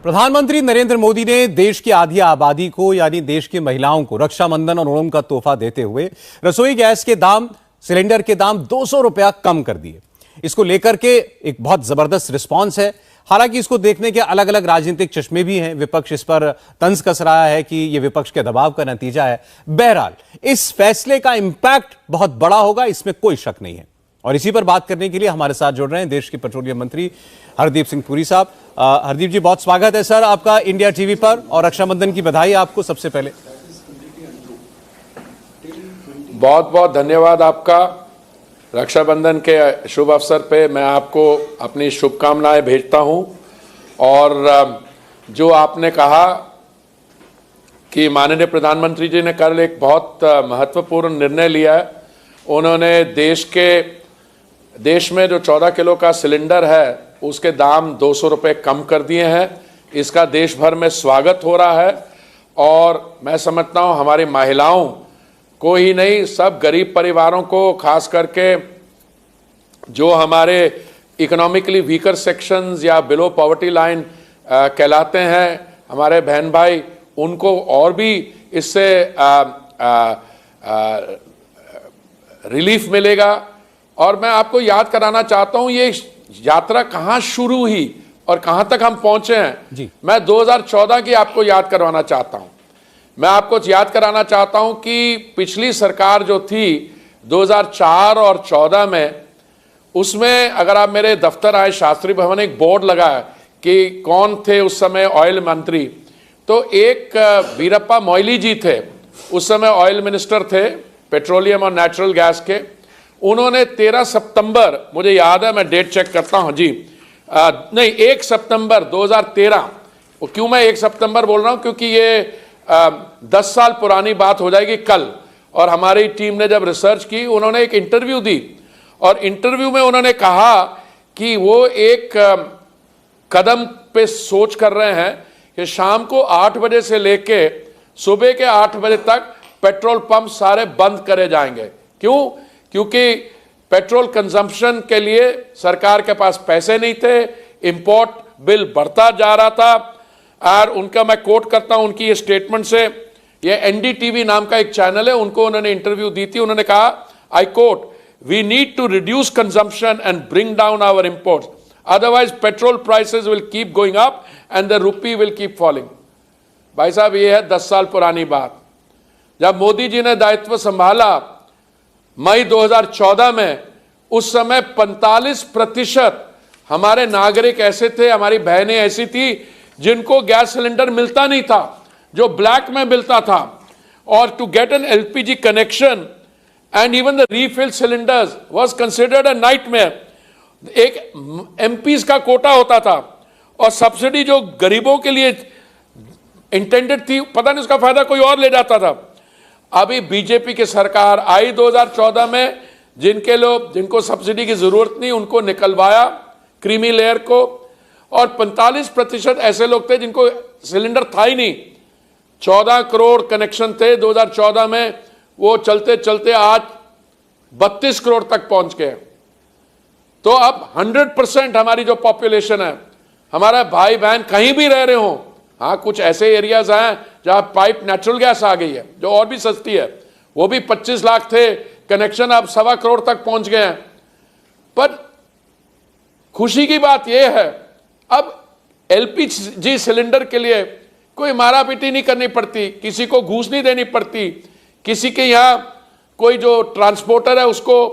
प्रधानमंत्री नरेंद्र मोदी ने देश की आधी आबादी को यानी देश की महिलाओं को रक्षाबंधन और ओणम का तोहफा देते हुए रसोई गैस के दाम, सिलेंडर के दाम 200 रुपया कम कर दिए। इसको लेकर के एक बहुत जबरदस्त रिस्पांस है। हालांकि इसको देखने के अलग अलग राजनीतिक चश्मे भी हैं। विपक्ष इस पर तंज कस रहा है कि यह विपक्ष के दबाव का नतीजा है। बहरहाल इस फैसले का इंपैक्ट बहुत बड़ा होगा, इसमें कोई शक नहीं है। और इसी पर बात करने के लिए हमारे साथ जुड़ रहे हैं देश के पेट्रोलियम मंत्री हरदीप सिंह पुरी साहब। हरदीप जी, बहुत स्वागत है सर आपका इंडिया टीवी पर, और रक्षाबंधन की बधाई आपको सबसे पहले। बहुत बहुत धन्यवाद आपका। रक्षाबंधन के शुभ अवसर पे मैं आपको अपनी शुभकामनाएं भेजता हूं। और जो आपने कहा कि माननीय प्रधानमंत्री जी ने कल एक बहुत महत्वपूर्ण निर्णय लिया है। उन्होंने देश में जो 14 किलो का सिलेंडर है उसके दाम 200 रुपये कम कर दिए हैं। इसका देश भर में स्वागत हो रहा है। और मैं समझता हूँ हमारी महिलाओं को ही नहीं, सब गरीब परिवारों को, खास करके जो हमारे इकोनॉमिकली वीकर सेक्शंस या बिलो पॉवर्टी लाइन कहलाते हैं, हमारे बहन भाई, उनको और भी इससे रिलीफ मिलेगा। और मैं आपको याद कराना चाहता हूं ये यात्रा कहां शुरू हुई और कहां तक हम पहुंचे हैं। मैं 2014 की आपको याद करवाना चाहता हूं। मैं आपको याद कराना चाहता हूं कि पिछली सरकार जो थी 2004 और 14 में, उसमें अगर आप मेरे दफ्तर आए, शास्त्री भवन एक बोर्ड लगा है कि कौन थे उस समय ऑयल मंत्री। तो एक वीरप्पा मोइली जी थे, उस समय ऑयल मिनिस्टर थे, पेट्रोलियम और नेचुरल गैस के। उन्होंने 13 सितंबर, मुझे याद है, मैं डेट चेक करता हूं जी, नहीं 1 सितंबर 2013। क्यों मैं 1 सितंबर बोल रहा हूं, क्योंकि ये 10 साल पुरानी बात हो जाएगी कल। और हमारी टीम ने जब रिसर्च की, उन्होंने एक इंटरव्यू दी और इंटरव्यू में उन्होंने कहा कि वो एक कदम पे सोच कर रहे हैं कि शाम को 8 बजे से लेके सुबह के 8 बजे तक पेट्रोल पंप सारे बंद करे जाएंगे। क्यों? क्योंकि पेट्रोल कंजम्पशन के लिए सरकार के पास पैसे नहीं थे, इंपोर्ट बिल बढ़ता जा रहा था। और उनका मैं कोट करता हूं उनकी ये स्टेटमेंट से, ये एनडीटीवी नाम का एक चैनल है, उनको उन्होंने इंटरव्यू दी थी। उन्होंने कहा, I quote, we need to reduce consumption and bring down our imports, otherwise petrol prices will keep going up and the rupee will keep falling. भाई साहब, ये है 10 साल पुरानी बात। जब मोदी जी ने दायित्व संभाला मई 2014 में, उस समय 45% हमारे नागरिक ऐसे थे, हमारी बहनें ऐसी थी जिनको गैस सिलेंडर मिलता नहीं था, जो ब्लैक में मिलता था। और to get an LPG connection and even the refill cylinders was considered a nightmare. एक एमपीज का कोटा होता था और सब्सिडी जो गरीबों के लिए इंटेंडेड थी, पता नहीं उसका फायदा कोई और ले जाता था। अभी बीजेपी की सरकार आई 2014 में, जिनको सब्सिडी की जरूरत नहीं उनको निकलवाया, क्रीमी लेयर को। और 45% ऐसे लोग थे जिनको सिलेंडर था ही नहीं। 14 करोड़ कनेक्शन थे 2014 में, वो चलते चलते आज 32 करोड़ तक पहुंच गए। तो अब 100% हमारी जो पॉपुलेशन है, हमारा भाई बहन कहीं भी रह रहे हो, हाँ कुछ ऐसे एरियाज हैं जहां पाइप नेचुरल गैस आ गई है जो और भी सस्ती है, वो भी 25 लाख थे कनेक्शन, अब 1.25 करोड़ तक पहुंच गए हैं। पर खुशी की बात यह है, अब एलपीजी सिलेंडर के लिए कोई मारापीटी नहीं करनी पड़ती, किसी को घूस नहीं देनी पड़ती, किसी के यहां कोई जो ट्रांसपोर्टर है उसको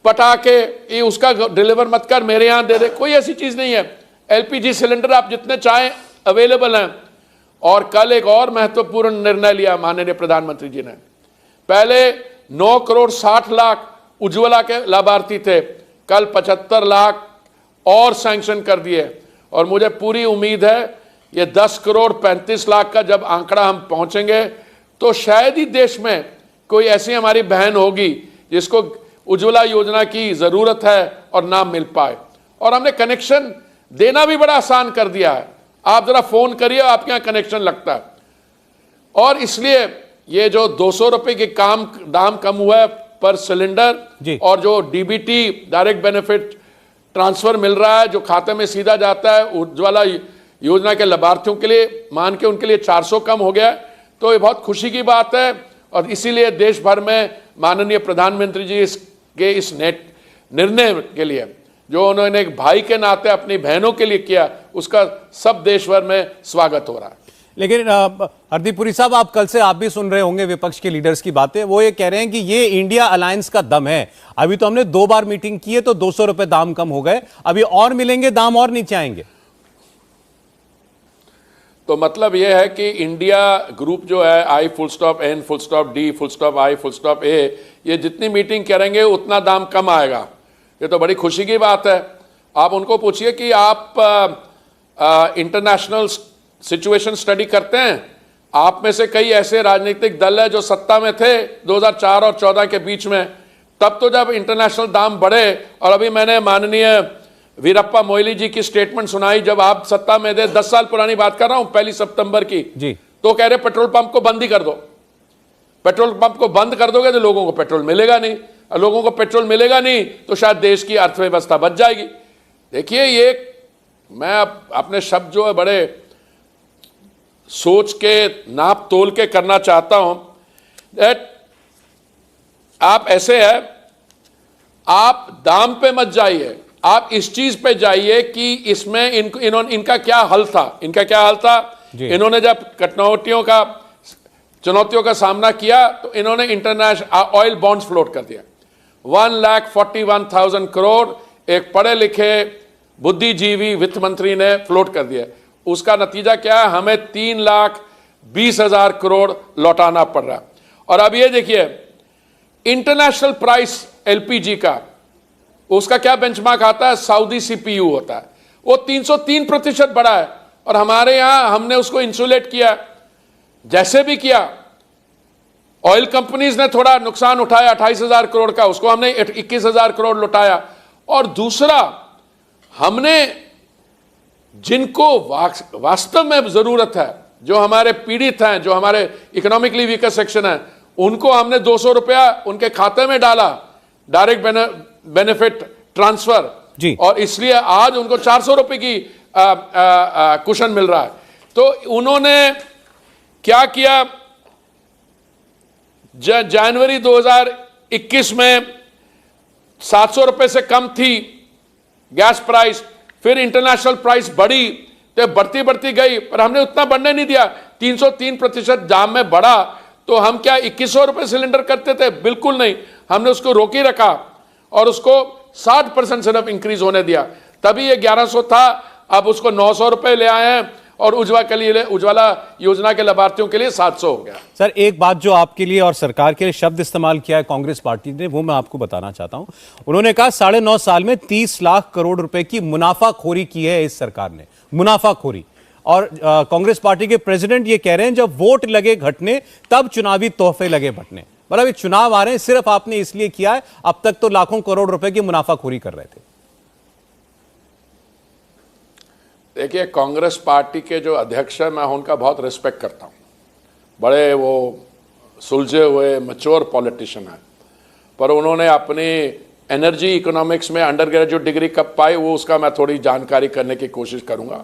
पटा के ये उसका डिलीवर मत कर, मेरे यहां दे दे, कोई ऐसी चीज नहीं है। एलपीजी सिलेंडर आप जितने चाहें अवेलेबल हैं। और कल एक और महत्वपूर्ण निर्णय लिया माननीय प्रधानमंत्री जी ने। पहले 9 करोड़ 60 लाख उज्ज्वला के लाभार्थी थे, कल 75 लाख और सैंक्शन कर दिए। और मुझे पूरी उम्मीद है ये 10 करोड़ 35 लाख का जब आंकड़ा हम पहुंचेंगे तो शायद ही देश में कोई ऐसी हमारी बहन होगी जिसको उज्ज्वला योजना की जरूरत है और ना मिल पाए। और हमने कनेक्शन देना भी बड़ा आसान कर दिया है, आप जरा फोन करिए, आपके यहां कनेक्शन लगता है। और इसलिए ये जो 200 रुपए के दाम कम हुआ है पर सिलेंडर, और जो डीबीटी डायरेक्ट बेनिफिट ट्रांसफर मिल रहा है जो खाते में सीधा जाता है, उज्ज्वला योजना के लाभार्थियों के लिए मान के उनके लिए 400 कम हो गया, तो ये बहुत खुशी की बात है। और इसीलिए देश भर में माननीय प्रधानमंत्री जी के इस निर्णय के लिए जो उन्होंने एक भाई के नाते अपनी बहनों के लिए किया, उसका सब देश भर में स्वागत हो रहा है। लेकिन हरदीप पुरी साहब, आप कल से आप भी सुन रहे होंगे विपक्ष के लीडर्स की बातें। वो ये कह रहे हैं कि ये इंडिया अलायंस का दम है। अभी तो हमने 2 बार मीटिंग की है तो 200 रुपए दाम कम हो गए, अभी और मिलेंगे, दाम और नीचे आएंगे। तो मतलब यह है कि इंडिया ग्रुप जो है, I full stop N full stop D full stop I full stop A, ये जितनी मीटिंग करेंगे उतना दाम कम आएगा। ये तो बड़ी खुशी की बात है। आप उनको पूछिए कि आप इंटरनेशनल सिचुएशन स्टडी करते हैं। आप में से कई ऐसे राजनीतिक दल है जो सत्ता में थे 2004 और 14 के बीच में, तब तो जब इंटरनेशनल दाम बढ़े। और अभी मैंने माननीय वीरप्पा मोइली जी की स्टेटमेंट सुनाई, जब आप सत्ता में थे, 10 साल पुरानी बात कर रहा हूं, 1 सितंबर की जी, तो कह रहे पेट्रोल पंप को बंद ही कर दो। पेट्रोल पंप को बंद कर दोगे तो लोगों को पेट्रोल मिलेगा नहीं, और लोगों को पेट्रोल मिलेगा नहीं तो शायद देश की अर्थव्यवस्था बच जाएगी। देखिए, ये मैं अपने शब्द जो है बड़े सोच के नाप तोल के करना चाहता हूं। दैट आप ऐसे है, आप दाम पे मत जाइए, आप इस चीज पे जाइए कि इसमें इनका क्या हल था। इनका क्या हल था? इन्होंने जब चुनौतियों का सामना किया तो इन्होंने इंटरनेशनल ऑयल बॉन्ड्स फ्लोट कर दिया। 1,41,000 करोड़ एक पढ़े लिखे बुद्धिजीवी वित्त मंत्री ने फ्लोट कर दिया। उसका नतीजा क्या है? हमें 3,20,000 करोड़ लौटाना पड़ रहा है। और अब ये देखिए, इंटरनेशनल प्राइस एलपीजी का, उसका क्या बेंचमार्क आता है? सऊदी सीपीयू होता है, वो 303% बढ़ा है। और हमारे यहां हमने उसको इंसुलेट किया, जैसे भी किया। ऑयल कंपनीज ने थोड़ा नुकसान उठाया 28,000 करोड़ का, उसको हमने 21,000 करोड़ लौटाया। और दूसरा, हमने जिनको वास्तव में जरूरत है, जो हमारे पीड़ित हैं, जो हमारे इकोनॉमिकली वीकर सेक्शन है, उनको हमने 200 रुपया उनके खाते में डाला, डायरेक्ट बेनिफिट ट्रांसफर जी। और इसलिए आज उनको 400 रुपए की कुशन मिल रहा है। तो उन्होंने क्या किया? जनवरी 2021 में 700 रुपए से कम थी गैस प्राइस, फिर इंटरनेशनल प्राइस बढ़ी तो बढ़ती बढ़ती गई, पर हमने उतना बढ़ने नहीं दिया। 303% दाम में बढ़ा तो हम क्या 2100 रुपए सिलेंडर करते थे? बिल्कुल नहीं, हमने उसको रोकी रखा और उसको 60% सिर्फ इंक्रीज होने दिया। तभी ये 1100 था, अब उसको 900 रुपए ले आए हैं और उज्ज्वला योजना के लाभार्थियों के लिए 700 हो गया। सर, एक बात जो आपके लिए और सरकार के लिए शब्द इस्तेमाल किया है कांग्रेस पार्टी ने, वो मैं आपको बताना चाहता हूं। उन्होंने कहा 9.5 साल में 30 लाख करोड़ रुपए की मुनाफाखोरी की है इस सरकार ने, मुनाफाखोरी। और कांग्रेस पार्टी के प्रेसिडेंट ये कह रहे हैं जब वोट लगे घटने तब चुनावी तोहफे लगे बंटने। मतलब ये चुनाव आ रहे हैं, सिर्फ आपने इसलिए किया है, अब तक तो लाखों करोड़ रुपए की मुनाफाखोरी कर रहे थे। देखिए, कांग्रेस पार्टी के जो अध्यक्ष है, मैं उनका बहुत रिस्पेक्ट करता हूं। बड़े वो सुलझे हुए मैच्योर पॉलिटिशियन है, पर उन्होंने अपनी एनर्जी इकोनॉमिक्स में अंडर ग्रेजुएट डिग्री कब पाई, वो उसका मैं थोड़ी जानकारी करने की कोशिश करूंगा।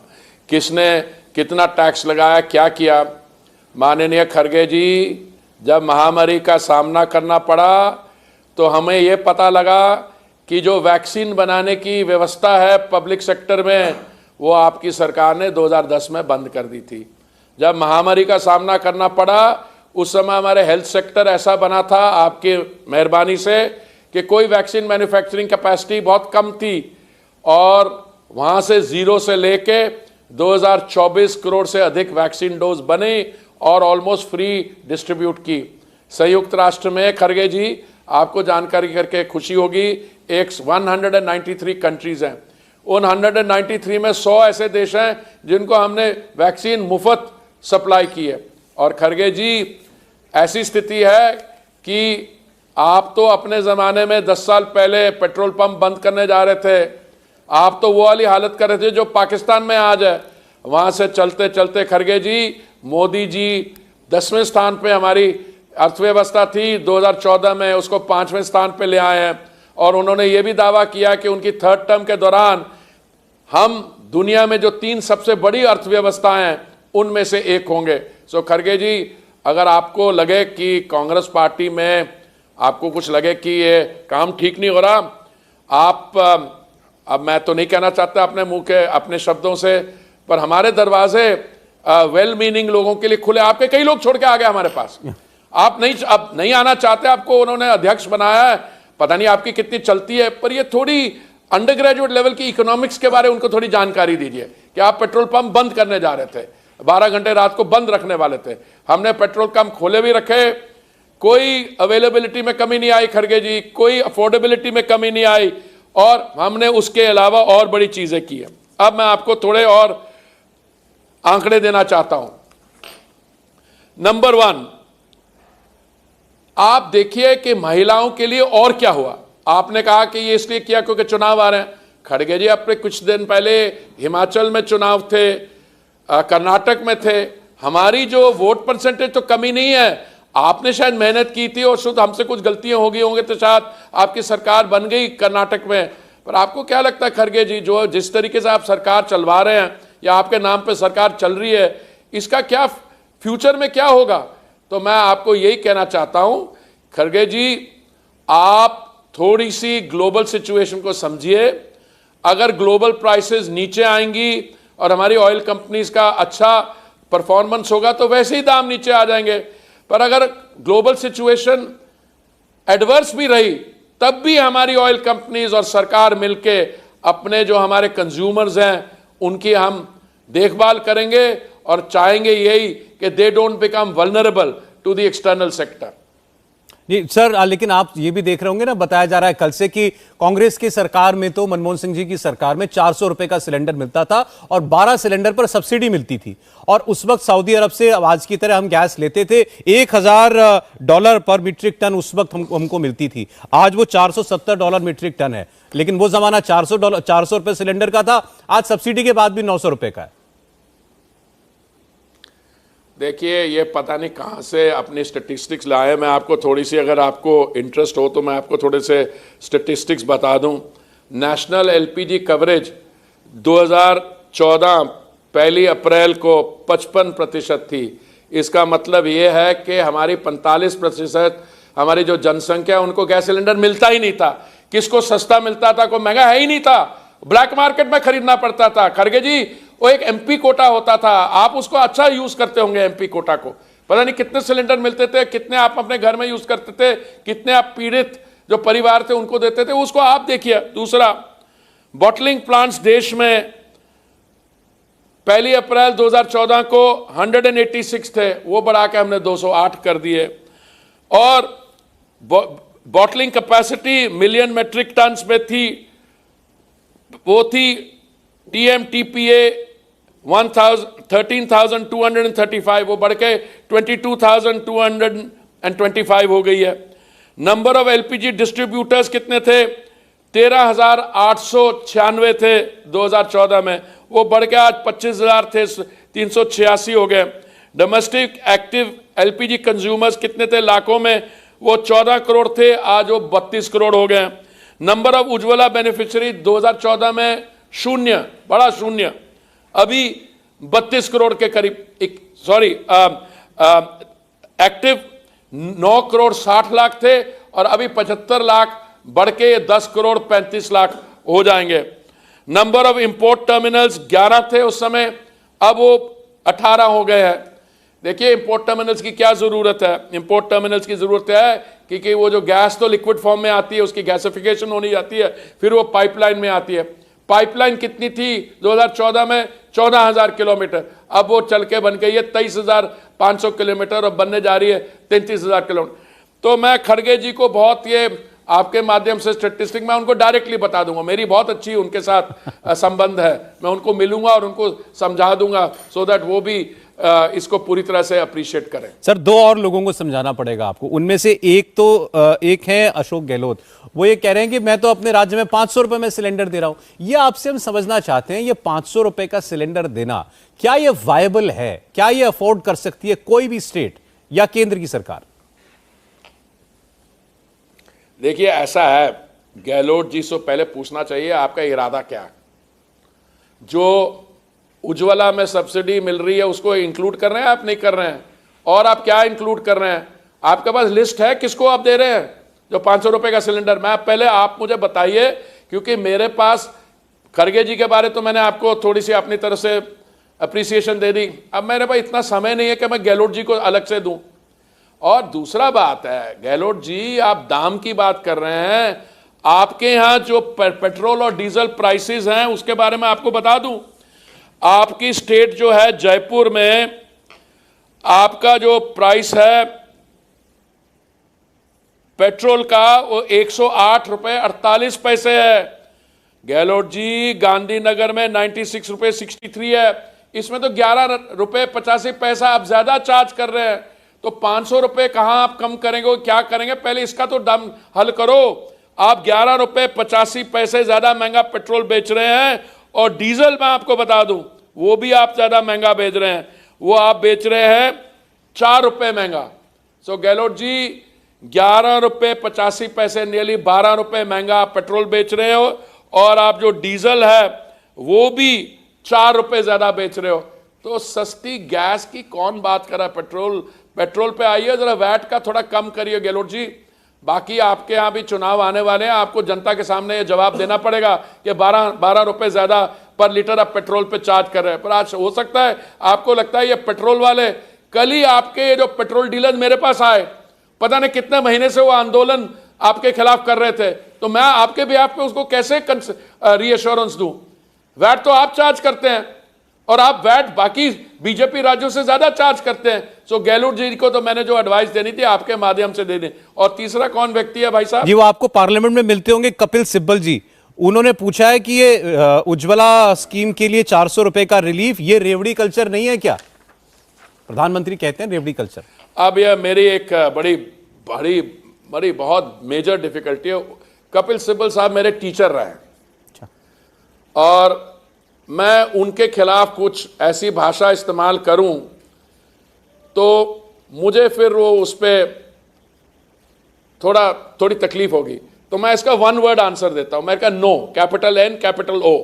किसने कितना टैक्स लगाया, क्या किया। माननीय खड़गे जी, जब महामारी का सामना करना पड़ा तो हमें ये पता लगा कि जो वैक्सीन बनाने की व्यवस्था है पब्लिक सेक्टर में, वो आपकी सरकार ने 2010 में बंद कर दी थी। जब महामारी का सामना करना पड़ा, उस समय हमारे हेल्थ सेक्टर ऐसा बना था आपकी मेहरबानी से कि कोई वैक्सीन मैन्युफैक्चरिंग कैपेसिटी बहुत कम थी, और वहाँ से जीरो से लेके 2024 करोड़ से अधिक वैक्सीन डोज बने और ऑलमोस्ट फ्री डिस्ट्रीब्यूट की। संयुक्त राष्ट्र में खड़गे जी, आपको जानकारी करके खुशी होगी, 193 कंट्रीज हैं। उन 193 में 100 ऐसे देश हैं जिनको हमने वैक्सीन मुफ्त सप्लाई की है। और खड़गे जी, ऐसी स्थिति है कि आप तो अपने ज़माने में 10 साल पहले पेट्रोल पंप बंद करने जा रहे थे, आप तो वो वाली हालत कर रहे थे जो पाकिस्तान में आज है। वहाँ से चलते चलते खड़गे जी, मोदी जी 10वें स्थान पे हमारी अर्थव्यवस्था थी 2014 में, उसको 5वें स्थान पे ले आए हैं। और उन्होंने ये भी दावा किया कि उनकी 3rd टर्म के दौरान हम दुनिया में जो 3 सबसे बड़ी अर्थव्यवस्थाएं हैं उनमें से एक होंगे। सो खड़गे जी, अगर आपको लगे कि कांग्रेस पार्टी में आपको कुछ लगे कि ये काम ठीक नहीं हो रहा, आप अब मैं तो नहीं कहना चाहता अपने मुंह के अपने शब्दों से, पर हमारे दरवाजे वेल मीनिंग लोगों के लिए खुले। आपके कई लोग छोड़ के आ गए हमारे पास, आप अब नहीं आना चाहते, आपको उन्होंने अध्यक्ष बनाया है, पता नहीं आपकी कितनी चलती है, पर ये थोड़ी अंडर ग्रेजुएट लेवल की इकोनॉमिक्स के बारे में उनको थोड़ी जानकारी दीजिए कि आप पेट्रोल पंप बंद करने जा रहे थे, 12 घंटे रात को बंद रखने वाले थे, हमने पेट्रोल पंप खोले भी रखे, कोई अवेलेबिलिटी में कमी नहीं आई खड़गे जी, कोई अफोर्डेबिलिटी में कमी नहीं आई, और हमने उसके अलावा और बड़ी चीजें की है। अब मैं आपको थोड़े और आंकड़े देना चाहता हूं। नंबर 1, आप देखिए कि महिलाओं के लिए और क्या हुआ। आपने कहा कि ये इसलिए किया क्योंकि चुनाव आ रहे हैं। खड़गे जी, अपने कुछ दिन पहले हिमाचल में चुनाव थे, कर्नाटक में थे, हमारी जो वोट परसेंटेज तो कमी नहीं है, आपने शायद मेहनत की थी और शुद्ध हमसे कुछ गलतियां हो गई होंगे तो शायद आपकी सरकार बन गई कर्नाटक में। पर आपको क्या लगता है खड़गे जी, जो जिस तरीके से आप सरकार चलवा रहे हैं या आपके नाम पे सरकार चल रही है, इसका क्या फ्यूचर में क्या होगा? तो मैं आपको यही कहना चाहता हूं खड़गे जी, आप थोड़ी सी ग्लोबल सिचुएशन को समझिए। अगर ग्लोबल प्राइसेस नीचे आएंगी और हमारी ऑयल कंपनीज का अच्छा परफॉर्मेंस होगा तो वैसे ही दाम नीचे आ जाएंगे। पर अगर ग्लोबल सिचुएशन एडवर्स भी रही तब भी हमारी ऑयल कंपनीज और सरकार मिलके अपने जो हमारे कंज्यूमर्स हैं उनकी हम देखभाल करेंगे और चाहेंगे यही कि they don't become vulnerable to the external sector. जी सर, लेकिन आप ये भी देख रहे होंगे ना, बताया जा रहा है कल से कि कांग्रेस की सरकार में तो मनमोहन सिंह जी की सरकार में 400 रुपए का सिलेंडर मिलता था और 12 सिलेंडर पर सब्सिडी मिलती थी, और उस वक्त सऊदी अरब से आज की तरह हम गैस लेते थे, $1000 पर मीट्रिक टन उस वक्त हमको मिलती थी। आज वो $470 मीट्रिक टन है, लेकिन वो जमाना 400 रुपए सिलेंडर का था, आज सब्सिडी के बाद भी 900 रुपए का है। देखिए, ये पता नहीं कहाँ से अपनी स्टेटिस्टिक्स लाए। मैं आपको थोड़ी सी, अगर आपको इंटरेस्ट हो तो मैं आपको थोड़े से स्टेटिस्टिक्स बता दूं। नेशनल एलपीजी कवरेज 2014 1 अप्रैल को 55% थी। इसका मतलब ये है कि हमारी 45% हमारी जो जनसंख्या उनको गैस सिलेंडर मिलता ही नहीं था। किसको सस्ता मिलता था, कोई महंगा है ही नहीं था, ब्लैक मार्केट में खरीदना पड़ता था। खड़गे जी, वो एक एमपी कोटा होता था, आप उसको अच्छा यूज करते होंगे एमपी कोटा को, पता नहीं कितने सिलेंडर मिलते थे, कितने आप अपने घर में यूज करते थे, कितने आप पीड़ित जो परिवार थे उनको देते थे, उसको आप देखिए। दूसरा, बॉटलिंग प्लांट्स देश में 1 अप्रैल 2014 को 186 थे, वो बढ़ा के हमने 208 कर दिए। और bottling capacity million metric ton में थी, वो थी TMTPA 13,235, वो बढ़ के 22,225 हो गई है। नंबर ऑफ एलपीजी डिस्ट्रीब्यूटर्स कितने थे? 13,896 थे 2014 में, वो बढ़ के आज 25,000 थे, 386 हो गए। डोमेस्टिक एक्टिव एलपीजी कंज्यूमर्स कितने थे लाखों में? वो 14 करोड़ थे, आज वो 32 करोड़ हो गए। नंबर ऑफ उज्ज्वला बेनिफिशियरी 2014 में 0, बड़ा 0, अभी 32 करोड़ के करीब, एक्टिव 9 करोड़ 60 लाख थे और अभी 75 लाख बढ़ के 10 करोड़ 35 लाख हो जाएंगे। नंबर ऑफ इंपोर्ट टर्मिनल्स 11 थे उस समय, अब वो 18 हो गए हैं। देखिए, इंपोर्ट टर्मिनल्स की क्या जरूरत है? इंपोर्ट टर्मिनल्स की जरूरत है क्योंकि वो जो गैस तो लिक्विड फॉर्म में आती है, उसकी गैसिफिकेशन होनी जाती है, फिर वो पाइपलाइन में आती है। पाइपलाइन कितनी थी 2014 में? 14,000 किलोमीटर, अब वो चल के बन गई है 23,500 किलोमीटर और बनने जा रही है 33,000 किलोमीटर। तो मैं खड़गे जी को बहुत, ये आपके माध्यम से स्टेटिस्टिक मैं उनको डायरेक्टली बता दूंगा, मेरी बहुत अच्छी उनके साथ संबंध है, मैं उनको मिलूंगा और उनको समझा दूंगा सो दैट वो भी इसको पूरी तरह से अप्रिशिएट करें। सर, 2 और लोगों को समझाना पड़ेगा आपको, उनमें से एक है अशोक गहलोत, वो ये कह रहे हैं कि मैं तो अपने राज्य में 500 रुपए में सिलेंडर दे रहा हूं। ये आपसे हम समझना चाहते हैं, ये 500 रुपए का सिलेंडर देना, क्या ये वायबल है? क्या ये अफोर्ड कर सकती है कोई भी स्टेट या केंद्र की सरकार? देखिए, ऐसा है, गहलोत जी से पहले पूछना चाहिए आपका इरादा क्या है। जो उज्ज्वला में सब्सिडी मिल रही है उसको इंक्लूड कर रहे हैं, आप नहीं कर रहे हैं। और आप क्या इंक्लूड कर रहे हैं? आपके पास लिस्ट है किसको आप दे रहे हैं जो 500 रुपए का सिलेंडर? मैं पहले आप मुझे बताइए, क्योंकि मेरे पास खड़गे जी के बारे तो मैंने आपको थोड़ी सी अपनी तरफ से अप्रिसिएशन दे दी। अब मेरे पास इतना समय नहीं है कि मैं गहलोत जी को अलग से दूं। और दूसरा बात है, गहलोत जी आप दाम की बात कर रहे हैं, आपके यहां जो पेट्रोल और डीजल प्राइसेस हैं उसके बारे में आपको बता दूं, आपकी स्टेट जो है जयपुर में आपका जो प्राइस है पेट्रोल का वो 108 रुपए 48 पैसे है। गहलोत जी गांधीनगर में 96 रुपए 63 है, इसमें तो 11 रुपए 85 पैसा आप ज्यादा चार्ज कर रहे हैं। तो 500 रुपए कहां आप कम करेंगे, क्या करेंगे? पहले इसका तो दम हल करो। आप 11 रुपए 85 पैसे ज्यादा महंगा पेट्रोल बेच रहे हैं, और डीजल मैं आपको बता दूं वो भी आप ज्यादा महंगा बेच रहे हैं, वो आप बेच रहे हैं 4 रुपए महंगा। सो गहलोत जी 11 रुपए 85 पैसे नियरली 12 रुपए महंगा आप पेट्रोल बेच रहे हो, और आप जो डीजल है वो भी 4 रुपए ज्यादा बेच रहे हो। तो सस्ती गैस की कौन बात कर रहा है? पेट्रोल पे आइए, जरा वैट का थोड़ा कम करिए गहलोत जी। बाकी आपके यहां भी चुनाव आने वाले हैं, आपको जनता के सामने ये जवाब देना पड़ेगा कि 12 रुपए ज्यादा पर लीटर आप पेट्रोल पे चार्ज कर रहे हैं। पर आज हो सकता है आपको लगता है ये पेट्रोल वाले, कल ही आपके ये जो पेट्रोल डीलर मेरे पास आए, पता नहीं कितने महीने से वो आंदोलन आपके खिलाफ कर रहे थे, तो मैं आपके भी पे उसको कैसे रीअश्योरेंस दूं? वैट तो आप चार्ज करते हैं, और आप वैट बाकी बीजेपी राज्यों से ज्यादा चार्ज करते हैं। सो गहलोत जी को तो मैंने जो एडवाइस देनी थी आपके माध्यम से दे दें। और तीसरा कौन व्यक्ति है भाई साहब? जी, वो आपको पार्लियामेंट में मिलते होंगे, कपिल सिब्बल जी। उन्होंने पूछा है कि ये उज्ज्वला स्कीम के लिए 400 रुपए का रिलीफ, ये रेवड़ी कल्चर नहीं है क्या? प्रधानमंत्री कहते हैं रेवड़ी कल्चर। अब यह मेरी एक बड़ी बड़ी बड़ी बहुत मेजर डिफिकल्टी है। कपिल सिब्बल साहब मेरे टीचर रहे हैं, और मैं उनके खिलाफ कुछ ऐसी भाषा इस्तेमाल करूं तो मुझे फिर वो उस पर थोड़ी तकलीफ होगी। तो मैं इसका 1 वर्ड आंसर देता हूं, मैं कहा no, capital N capital O।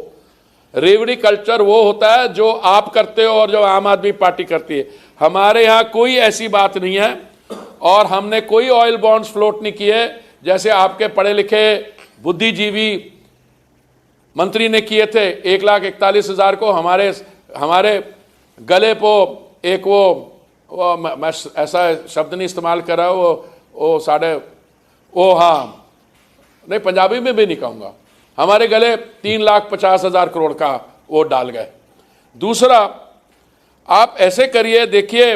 रेवड़ी कल्चर वो होता है जो आप करते हो और जो आम आदमी पार्टी करती है। हमारे यहां कोई ऐसी बात नहीं है, और हमने कोई ऑयल बॉन्ड्स फ्लोट नहीं किए जैसे आपके पढ़े लिखे बुद्धिजीवी मंत्री ने किए थे। 1,41,000 को हमारे गले पे एक वो मैं ऐसा शब्द नहीं इस्तेमाल कर रहा, हाँ नहीं, पंजाबी में भी नहीं कहूंगा, हमारे गले 3,50,000 करोड़ का वो डाल गए। दूसरा, आप ऐसे करिए, देखिए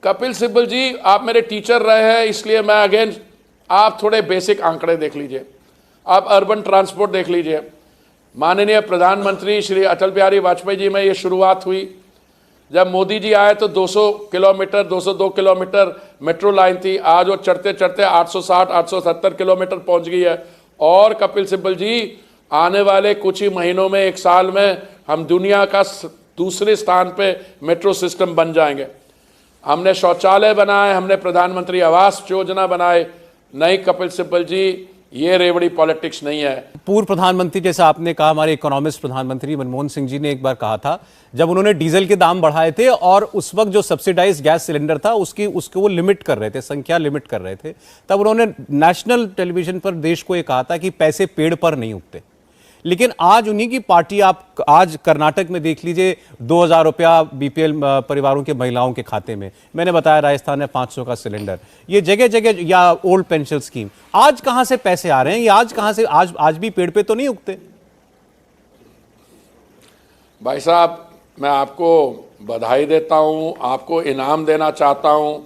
कपिल सिब्बल जी आप मेरे टीचर रहे हैं, इसलिए मैं अगेन, आप थोड़े बेसिक आंकड़े देख लीजिए, आप अर्बन ट्रांसपोर्ट देख लीजिए। माननीय प्रधानमंत्री श्री अटल बिहारी वाजपेयी जी में ये शुरुआत हुई, जब मोदी जी आए तो 200 किलोमीटर 202 किलोमीटर मेट्रो लाइन थी, आज वो चढ़ते चढ़ते 860-870 किलोमीटर पहुंच गई है। और कपिल सिब्बल जी आने वाले कुछ ही महीनों में, 1 साल में, हम दुनिया का दूसरे स्थान पे मेट्रो सिस्टम बन जाएंगे। हमने शौचालय बनाए, हमने प्रधानमंत्री आवास योजना बनाए। नहीं कपिल सिब्बल जी, ये रेवड़ी पॉलिटिक्स नहीं है। पूर्व प्रधानमंत्री, जैसा आपने कहा, हमारे इकोनॉमिस्ट प्रधानमंत्री मनमोहन सिंह जी ने एक बार कहा था, जब उन्होंने डीजल के दाम बढ़ाए थे और उस वक्त जो सब्सिडाइज गैस सिलेंडर था उसको वो लिमिट कर रहे थे, संख्या लिमिट कर रहे थे, तब उन्होंने नेशनल टेलीविजन पर देश को ये कहा था कि पैसे पेड़ पर नहीं उगते। लेकिन आज उन्हीं की पार्टी, आप आज कर्नाटक में देख लीजिए, 2,000 रुपया बीपीएल परिवारों के महिलाओं के खाते में। मैंने बताया राजस्थान में 500 का सिलेंडर, ये जगह जगह, या ओल्ड पेंशन स्कीम। आज कहां से पैसे आ रहे हैं? ये आज कहां से? आज भी पेड़ पे तो नहीं उगते। भाई साहब, मैं आपको बधाई देता हूं, आपको इनाम देना चाहता हूं।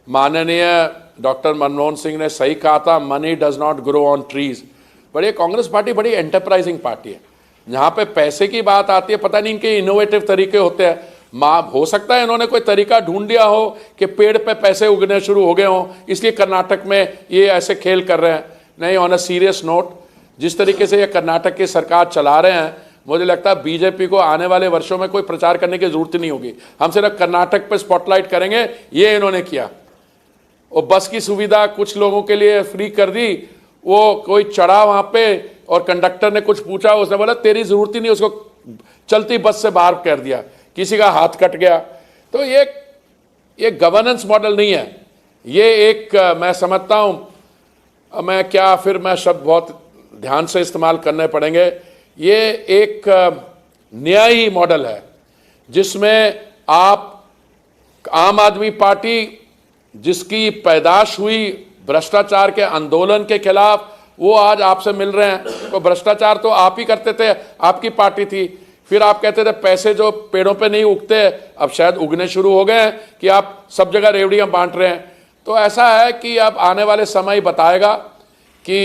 माननीय डॉक्टर मनमोहन सिंह ने सही कहा था, money does not grow on trees. बड़ी कांग्रेस पार्टी बड़ी एंटरप्राइजिंग पार्टी है। जहां पे पैसे की बात आती है, पता नहीं इनके इनोवेटिव तरीके होते हैं। हो सकता है इन्होंने कोई तरीका ढूंढ लिया हो कि पेड़ पे पैसे उगने शुरू हो गए हों, इसलिए कर्नाटक में ये ऐसे खेल कर रहे हैं। नहीं, ऑन अ सीरियस नोट, जिस तरीके से ये कर्नाटक की सरकार चला रहे हैं, मुझे लगता है बीजेपी को आने वाले वर्षों में कोई प्रचार करने की जरूरत नहीं होगी। हम सिर्फ कर्नाटक पे स्पॉटलाइट करेंगे, ये इन्होंने किया। और बस की सुविधा कुछ लोगों के लिए फ्री कर दी, वो कोई चढ़ा वहां पे और कंडक्टर ने कुछ पूछा, उसने बोला तेरी जरूरत ही नहीं, उसको चलती बस से बाहर कर दिया, किसी का हाथ कट गया। तो ये गवर्नेंस मॉडल नहीं है, ये एक मैं समझता हूं, मैं शब्द बहुत ध्यान से इस्तेमाल करने पड़ेंगे, ये एक न्यायी मॉडल है जिसमें आप आम आदमी पार्टी जिसकी पैदाश हुई भ्रष्टाचार के आंदोलन के खिलाफ, वो आज आपसे मिल रहे हैं। तो भ्रष्टाचार तो आप ही करते थे, आपकी पार्टी थी। फिर आप कहते थे पैसे जो पेड़ों पे नहीं उगते, अब शायद उगने शुरू हो गए हैं कि आप सब जगह रेवड़ियां बांट रहे हैं। तो ऐसा है कि अब आने वाले समय ही बताएगा कि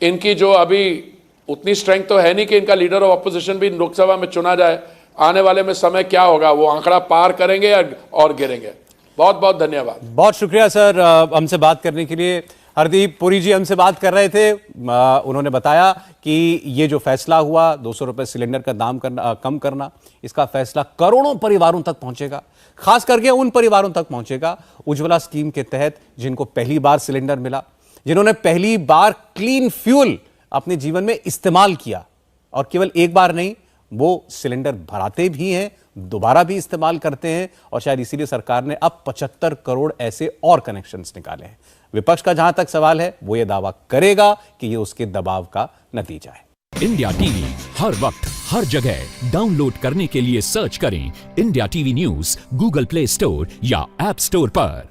इनकी जो अभी उतनी स्ट्रेंथ तो है नहीं कि इनका लीडर ऑफ अपोजिशन भी लोकसभा में चुना जाए। आने वाले में समय क्या होगा, वो आंकड़ा पार करेंगे और गिरेंगे। बहुत बहुत धन्यवाद। बहुत शुक्रिया सर हमसे बात करने के लिए। हरदीप पुरी जी हमसे बात कर रहे थे, उन्होंने बताया कि ये जो फैसला हुआ 200 रुपए सिलेंडर का दाम कम करना, इसका फैसला करोड़ों परिवारों तक पहुंचेगा, खास करके उन परिवारों तक पहुंचेगा उज्ज्वला स्कीम के तहत जिनको पहली बार सिलेंडर मिला, जिन्होंने पहली बार क्लीन फ्यूल अपने जीवन में इस्तेमाल किया, और केवल एक बार नहीं, वो सिलेंडर भराते भी हैं, दोबारा भी इस्तेमाल करते हैं, और शायद इसीलिए सरकार ने अब 75 करोड़ ऐसे और कनेक्शंस निकाले हैं। विपक्ष का जहां तक सवाल है, वो ये दावा करेगा कि ये उसके दबाव का नतीजा है। इंडिया टीवी हर वक्त हर जगह डाउनलोड करने के लिए सर्च करें India TV news Google play store या ऐप स्टोर पर।